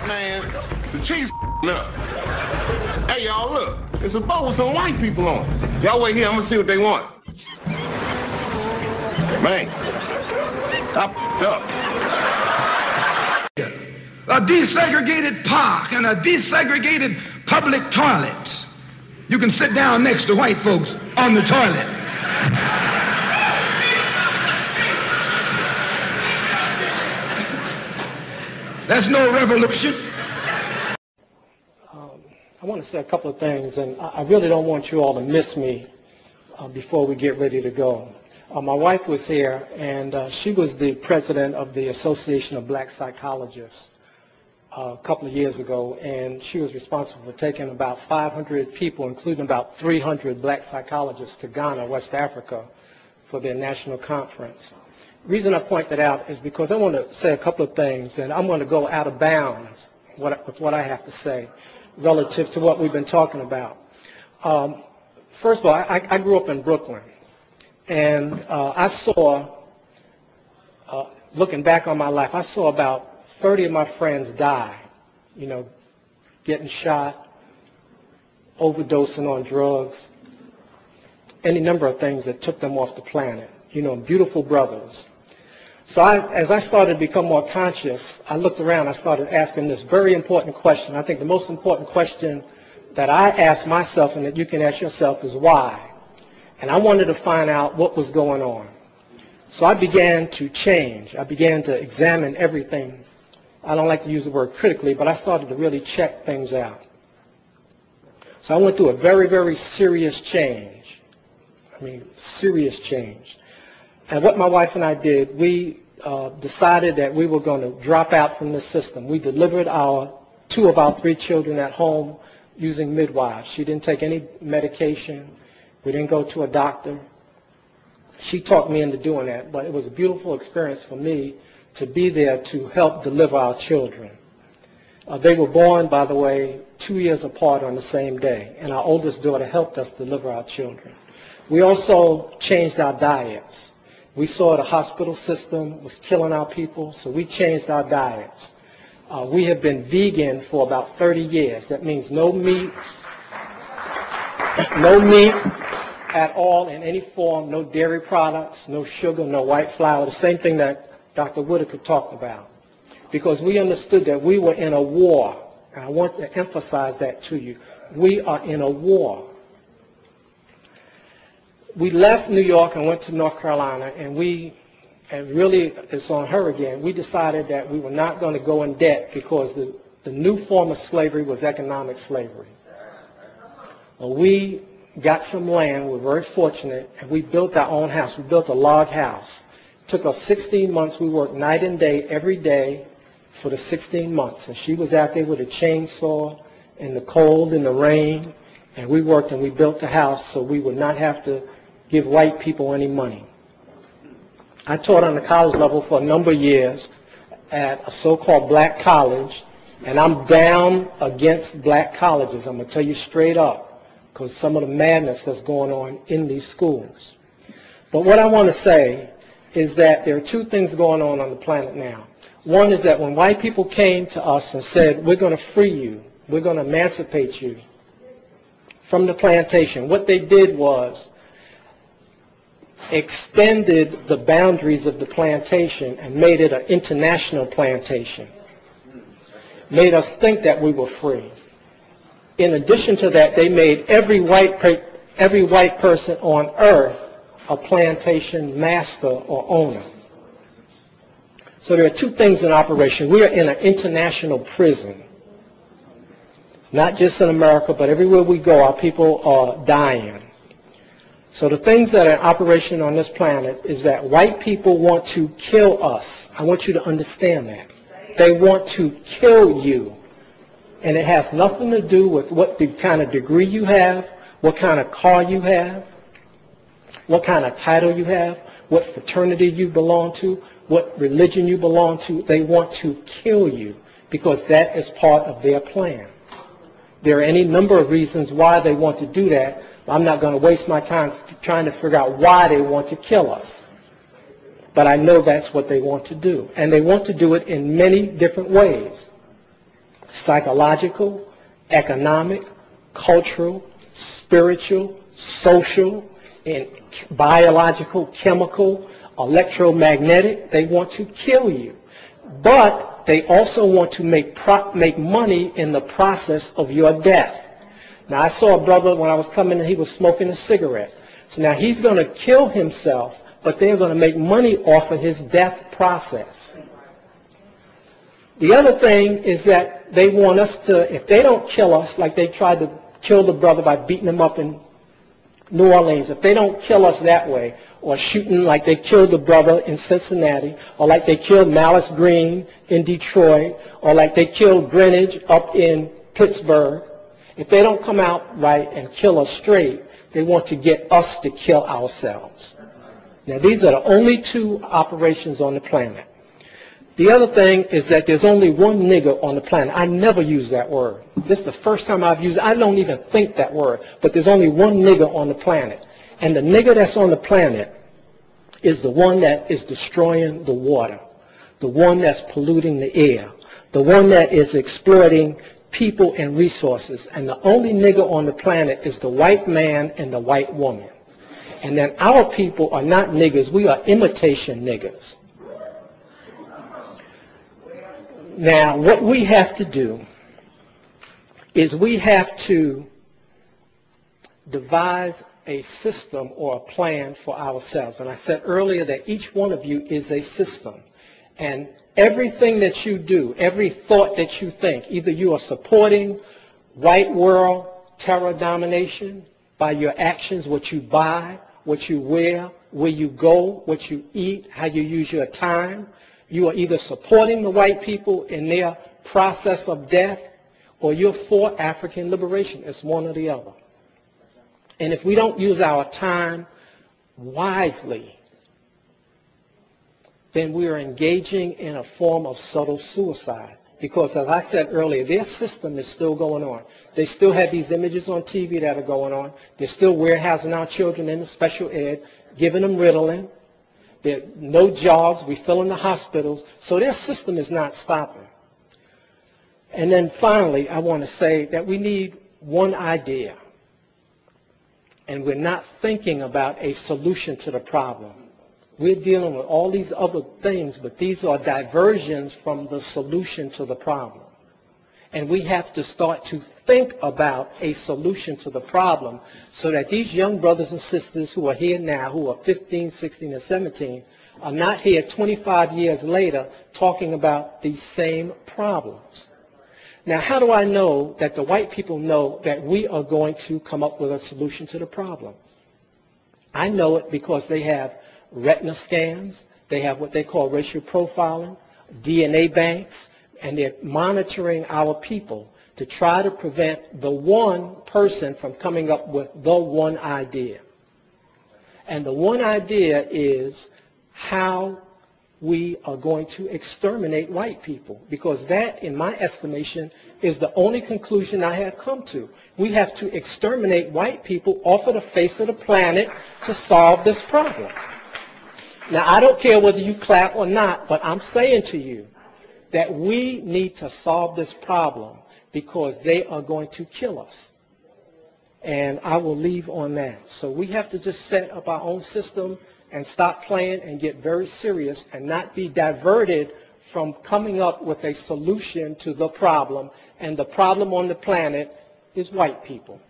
Man, the chief's up. Hey, y'all, look. It's a boat with some white people on it. Y'all wait here. I'm gonna see what they want. Man, up. A desegregated park and a desegregated public toilet. You can sit down next to white folks on the toilet. That's no revolution. I want to say a couple of things, and I really don't want you all to miss me before we get ready to go. My wife was here, and she was the president of the Association of Black Psychologists a couple of years ago, and she was responsible for taking about 500 people, including about 300 black psychologists, to Ghana, West Africa, for their national conference. The reason I point that out is because I want to say a couple of things, and I'm going to go out of bounds with what I have to say relative to what we've been talking about. First of all, I grew up in Brooklyn, and I saw, looking back on my life, I saw about 30 of my friends die, you know, getting shot, overdosing on drugs, any number of things that took them off the planet, you know, beautiful brothers. So as I started to become more conscious, I looked around, I started asking this very important question. I think the most important question that I ask myself and that you can ask yourself is why? And I wanted to find out what was going on. So I began to change. I began to examine everything. I don't like to use the word critically, but I started to really check things out. So I went through a very, very serious change. I mean, serious change. And what my wife and I did, we decided that we were going to drop out from this system. We delivered two of our 3 children at home using midwives. She didn't take any medication. We didn't go to a doctor. She talked me into doing that, but it was a beautiful experience for me to be there to help deliver our children. They were born, by the way, 2 years apart on the same day, and our oldest daughter helped us deliver our children. We also changed our diets. We saw the hospital system was killing our people, so we changed our diets. We have been vegan for about 30 years. That means no meat at all in any form, no dairy products, no sugar, no white flour, the same thing that Dr. Whitaker talked about. Because we understood that we were in a war, and I want to emphasize that to you. We are in a war. We left New York and went to North Carolina, and really it's on her again, we decided that we were not going to go in debt because the new form of slavery was economic slavery. Well, we got some land, we're very fortunate, and we built our own house. We built a log house. It took us 16 months. We worked night and day every day for the 16 months. And she was out there with a chainsaw in the cold and the rain, and we worked and we built the house so we would not have to give white people any money. I taught on the college level for a number of years at a so-called black college, and I'm down against black colleges. I'm going to tell you straight up, because some of the madness that's going on in these schools. But what I want to say is that there are 2 things going on the planet now. One is that when white people came to us and said, we're going to free you, we're going to emancipate you from the plantation, what they did was extended the boundaries of the plantation and made it an international plantation. Made us think that we were free. In addition to that, they made every white person on earth a plantation master or owner. So there are 2 things in operation. We are in an international prison. It's not just in America, but everywhere we go, our people are dying. So the things that are in operation on this planet is that white people want to kill us. I want you to understand that. They want to kill you. And it has nothing to do with what kind of degree you have, what kind of car you have, what kind of title you have, what fraternity you belong to, what religion you belong to. They want to kill you because that is part of their plan. There are any number of reasons why they want to do that. I'm not going to waste my time trying to figure out why they want to kill us. But I know that's what they want to do. And they want to do it in many different ways. psychological, economic, cultural, spiritual, social, and biological, chemical, electromagnetic. They want to kill you. But they also want to make money in the process of your death. Now, I saw a brother when I was coming in, he was smoking a cigarette. So now he's going to kill himself, but they're going to make money off of his death process. The other thing is that they want us to, if they don't kill us, like they tried to kill the brother by beating him up in New Orleans, if they don't kill us that way, or shooting like they killed the brother in Cincinnati, or like they killed Malice Green in Detroit, or like they killed Greenwich up in Pittsburgh, if they don't come out right and kill us straight, they want to get us to kill ourselves. Now, these are the only two operations on the planet. The other thing is that there's only one nigger on the planet. I never use that word. This is the first time I've used it. I don't even think that word. But there's only one nigger on the planet. And the nigger that's on the planet is the one that is destroying the water, the one that's polluting the air, the one that is exploiting people and resources. And the only nigger on the planet is the white man and the white woman. And then our people are not niggers. We are imitation niggers. Now, what we have to do is we have to devise a system or a plan for ourselves. And I said earlier that each one of you is a system. And everything that you do, every thought that you think, either you are supporting white world terror domination by your actions, what you buy, what you wear, where you go, what you eat, how you use your time. You are either supporting the white people in their process of death, or you're for African liberation. It's one or the other. And if we don't use our time wisely, then we are engaging in a form of subtle suicide. Because as I said earlier, their system is still going on. They still have these images on TV that are going on. They're still warehousing our children in the special ed, giving them Ritalin. There are no jobs. We fill in the hospitals. So their system is not stopping. And then finally, I want to say that we need one idea. And we're not thinking about a solution to the problem. We're dealing with all these other things, but these are diversions from the solution to the problem. And we have to start to think about a solution to the problem so that these young brothers and sisters who are here now, who are 15, 16, and 17, are not here 25 years later talking about these same problems. Now, how do I know that the white people know that we are going to come up with a solution to the problem? I know it because they have retina scans, they have what they call racial profiling, DNA banks, and they're monitoring our people to try to prevent the one person from coming up with the one idea. And the one idea is how we are going to exterminate white people, because that, in my estimation, is the only conclusion I have come to. We have to exterminate white people off of the face of the planet to solve this problem. Now, I don't care whether you clap or not, but I'm saying to you that we need to solve this problem because they are going to kill us. And I will leave on that. So we have to just set up our own system and stop playing and get very serious and not be diverted from coming up with a solution to the problem. And the problem on the planet is white people.